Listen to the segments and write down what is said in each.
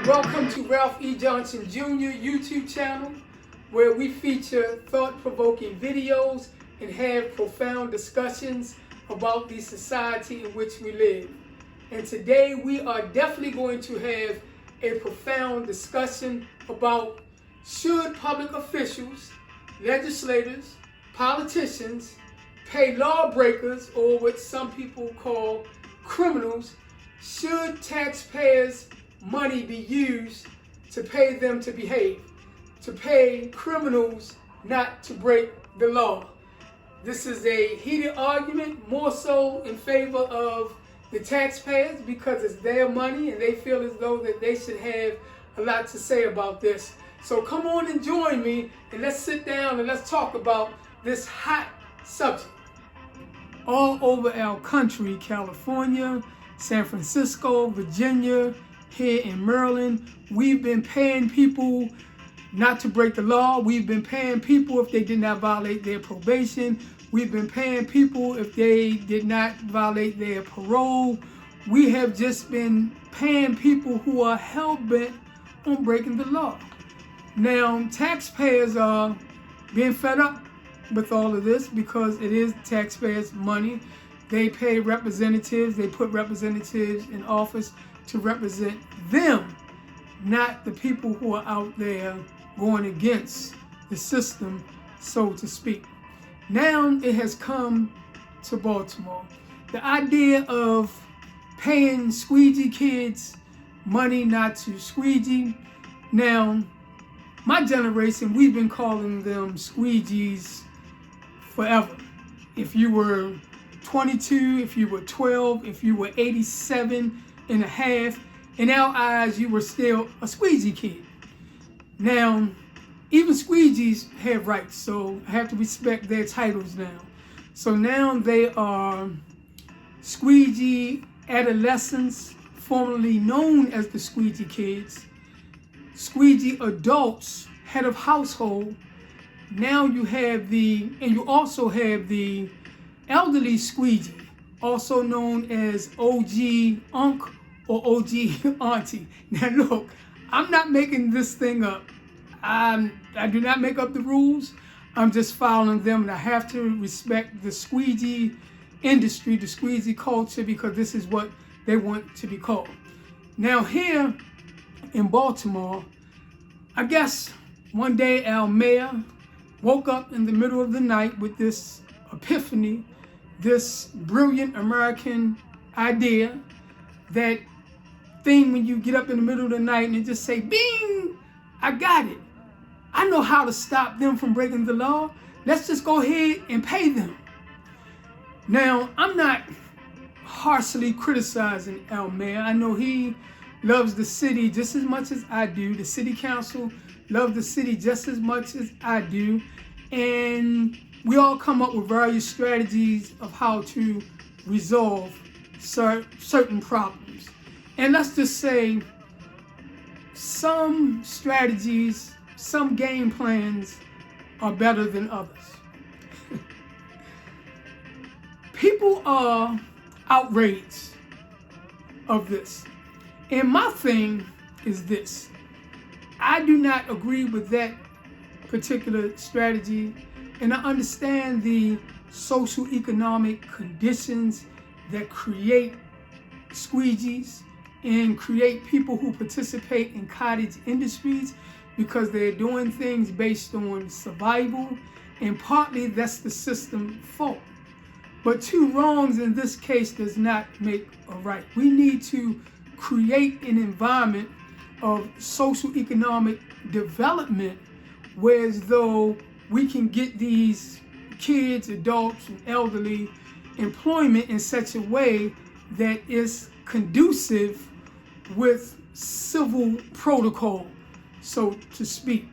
Welcome to Ralph E. Johnson Jr. YouTube channel, where we feature thought-provoking videos and have profound discussions about the society in which we live. And today we are definitely going to have a profound discussion about should public officials, legislators, politicians pay lawbreakers, or what some people call criminals. Should taxpayers' money be used to pay them to behave, to pay criminals not to break the law? This is a heated argument, more so in favor of the taxpayers, because it's their money and they feel as though that they should have a lot to say about this. So come on and join me, and let's sit down and let's talk about this hot subject. All over our country, California, San Francisco, Virginia, here in Maryland, we've been paying people not to break the law. We've been paying people if they did not violate their probation. We've been paying people if they did not violate their parole. We have just been paying people who are hell-bent on breaking the law. Now, taxpayers are being fed up with all of this because it is taxpayers' money. They pay representatives, they put representatives in office to represent them, not the people who are out there going against the system, so to speak. Now it has come to Baltimore. The idea of paying squeegee kids money not to squeegee. Now, my generation, we've been calling them squeegees forever. If you were 22, if you were 12, if you were 87 and a half, in our eyes, you were still a squeegee kid. Now, even squeegees have rights, so I have to respect their titles now. So now they are squeegee adolescents, formerly known as the squeegee kids, squeegee adults, head of household. Now you have and you also have the elderly squeegee, also known as OG Unc or OG Auntie. Now look, I'm not making this thing up. I do not make up the rules. I'm just following them, and I have to respect the squeegee industry, the squeegee culture, because this is what they want to be called. Now here in Baltimore, I guess one day our mayor woke up in the middle of the night with this epiphany, this brilliant American idea, that thing when you get up in the middle of the night and it just say, bing, I got it. I know how to stop them from breaking the law. Let's just go ahead and pay them. Now, I'm not harshly criticizing our mayor. I know he loves the city just as much as I do. The city council loves the city just as much as I do. And we all come up with various strategies of how to resolve certain problems. And let's just say some strategies, some game plans are better than others. People are outraged of this. And my thing is this: I do not agree with that particular strategy, and I understand the social economic conditions that create squeegees and create people who participate in cottage industries, because they're doing things based on survival, and partly that's the system's fault. But two wrongs in this case does not make a right. We need to create an environment of social economic development where as though we can get these kids, adults, and elderly employment in such a way that is conducive with civil protocol, so to speak.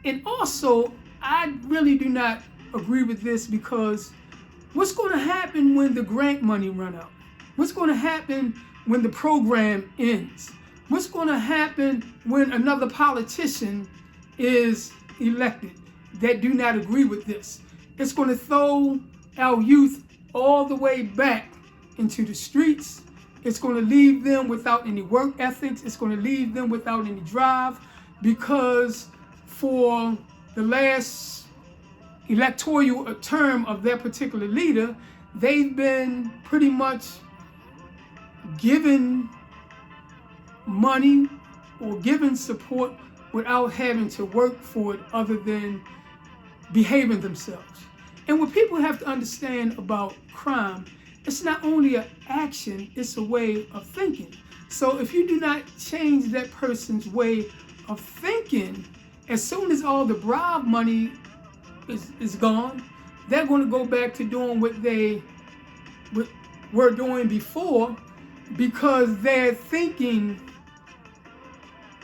And also, I really do not agree with this, because what's going to happen when the grant money run out? What's going to happen when the program ends? What's going to happen when another politician is elected that do not agree with this? It's going to throw our youth all the way back into the streets. It's going to leave them without any work ethics. It's going to leave them without any drive, because for the last electoral term of their particular leader, they've been pretty much given money or given support without having to work for it other than behaving themselves. And what people have to understand about crime, it's not only an action, it's a way of thinking. So if you do not change that person's way of thinking, as soon as all the bribe money is gone, they're going to go back to doing what they were doing before, because their thinking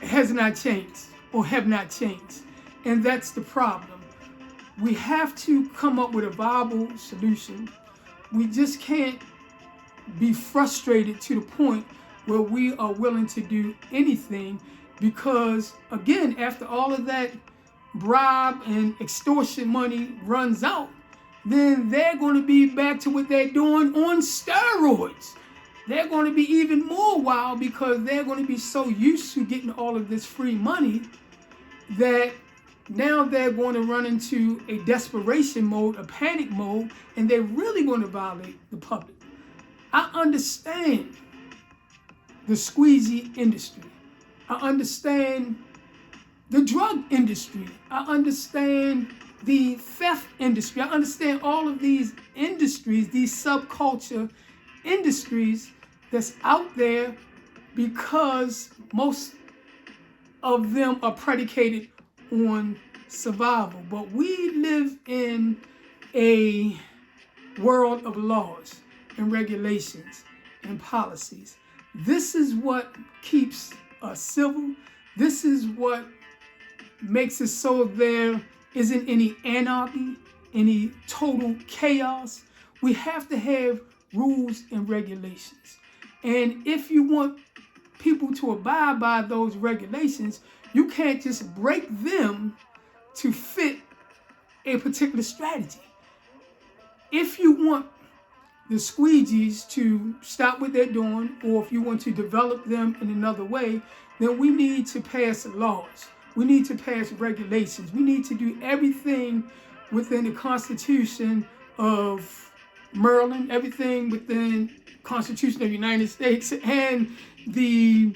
has not changed or have not changed. And that's the problem. We have to come up with a viable solution. We just can't be frustrated to the point where we are willing to do anything, because again, after all of that bribe and extortion money runs out, then they're going to be back to what they're doing on steroids. They're going to be even more wild, because they're going to be so used to getting all of this free money that now they're going to run into a desperation mode, a panic mode, and they're really going to violate the public. I understand the squeegee industry. I understand the drug industry. I understand the theft industry. I understand all of these industries, these subculture industries that's out there, because most of them are predicated on survival. But we live in a world of laws and regulations and policies. This is what keeps us civil. This is what makes it so there isn't any anarchy, any total chaos. We have to have rules and regulations. And if you want people to abide by those regulations, you can't just break them to fit a particular strategy. If you want the squeegees to stop what they're doing, or if you want to develop them in another way, then we need to pass laws. We need to pass regulations. We need to do everything within the Constitution of Maryland, everything within the Constitution of the United States, and the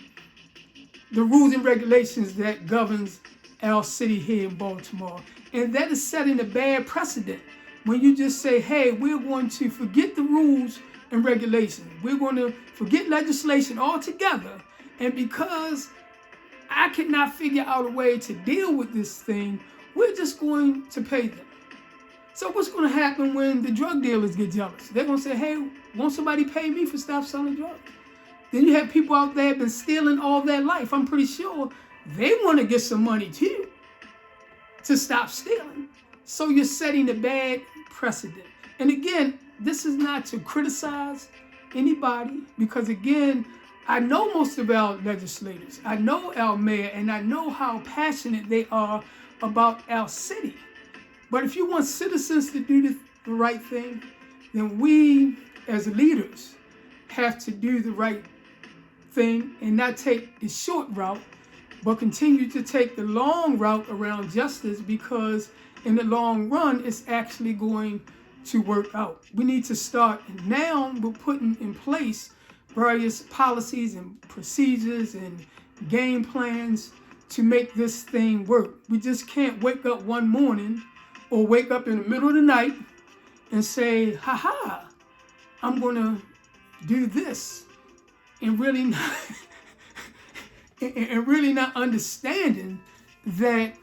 rules and regulations that governs our city here in Baltimore. And that is setting a bad precedent when you just say, hey, we're going to forget the rules and regulations. We're going to forget legislation altogether. And because I could not figure out a way to deal with this thing, we're just going to pay them. So what's going to happen when the drug dealers get jealous? They're going to say, hey, won't somebody pay me for stop selling drugs? Then you have people out there have been stealing all their life. I'm pretty sure they want to get some money too to stop stealing. So you're setting a bad precedent. And again, this is not to criticize anybody, because again, I know most of our legislators. I know our mayor, and I know how passionate they are about our city. But if you want citizens to do the right thing, then we as leaders have to do the right thing and not take the short route, but continue to take the long route around justice, because in the long run, it's actually going to work out. We need to start now. We're putting in place various policies and procedures and game plans to make this thing work. We just can't wake up one morning or wake up in the middle of the night and say, ha, I'm going to do this, and really not understanding that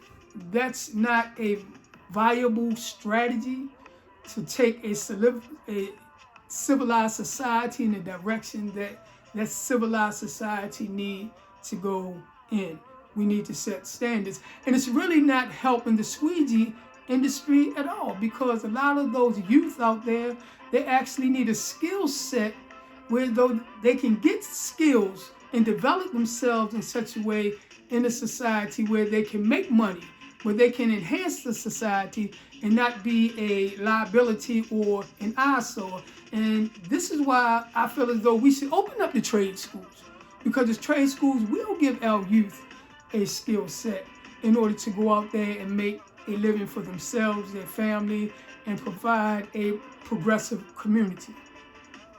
that's not a viable strategy to take a civilized society in the direction that civilized society need to go in. We need to set standards. And it's really not helping the squeegee industry at all, because a lot of those youth out there, they actually need a skill set where they can get skills and develop themselves in such a way in a society where they can make money, but they can enhance the society and not be a liability or an eyesore. And this is why I feel as though we should open up the trade schools, because the trade schools will give our youth a skill set in order to go out there and make a living for themselves, their family, and provide a progressive community.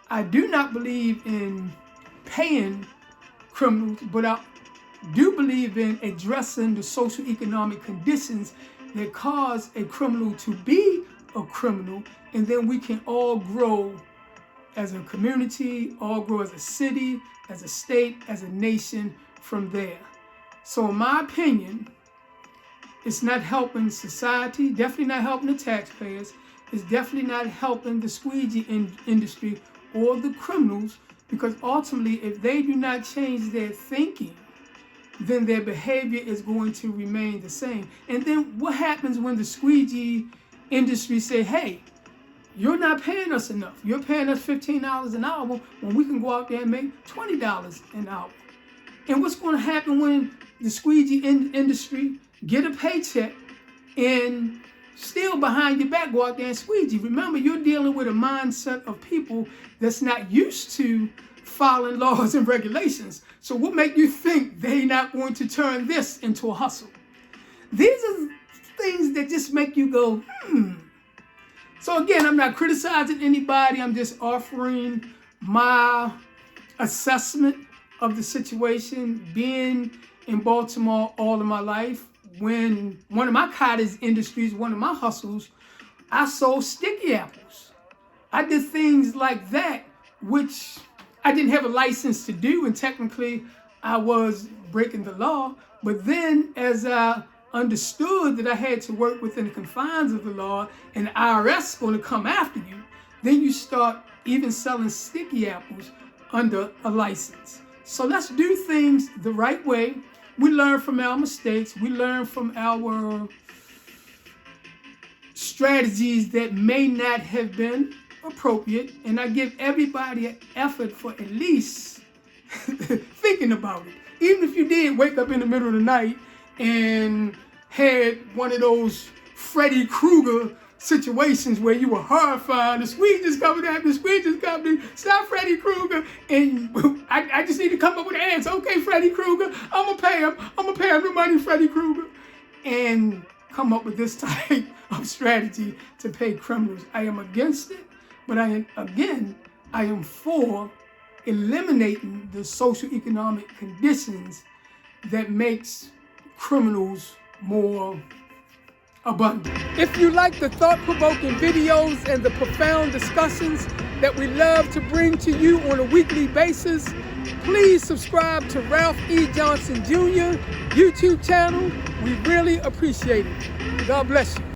I do not believe in paying criminals, but I do believe in addressing the socioeconomic conditions that cause a criminal to be a criminal, and then we can all grow as a community, all grow as a city, as a state, as a nation from there. So in my opinion, it's not helping society, definitely not helping the taxpayers, it's definitely not helping the squeegee industry or the criminals, because ultimately if they do not change their thinking, then their behavior is going to remain the same. And then what happens when the squeegee industry say, hey, you're not paying us enough. You're paying us $15 an hour when we can go out there and make $20 an hour. And what's going to happen when the squeegee industry get a paycheck and still behind your back go out there and squeegee? Remember, you're dealing with a mindset of people that's not used to following laws and regulations. So what make you think they're not going to turn this into a hustle? These are things that just make you go, So again, I'm not criticizing anybody. I'm just offering my assessment of the situation. Being in Baltimore all of my life, when one of my cottage industries, one of my hustles, I sold sticky apples. I did things like that, which I didn't have a license to do, and technically I was breaking the law. But then as I understood that I had to work within the confines of the law and the IRS going to come after you, then you start even selling sticky apples under a license. So let's do things the right way. We learn from our mistakes. We learn from our strategies that may not have been appropriate. And I give everybody an effort for at least thinking about it. Even if you did wake up in the middle of the night and had one of those Freddy Krueger situations where you were horrified, the squeegee's coming at me, the squeegee's coming, stop Freddy Krueger, and I just need to come up with an answer. Okay, Freddy Krueger, I'm gonna pay him the money, Freddy Krueger, and come up with this type of strategy to pay criminals. I am against it, but I am for eliminating the socioeconomic conditions that makes criminals more abundant. If you like the thought-provoking videos and the profound discussions that we love to bring to you on a weekly basis, please subscribe to Ralph E. Johnson Jr. YouTube channel. We really appreciate it. God bless you.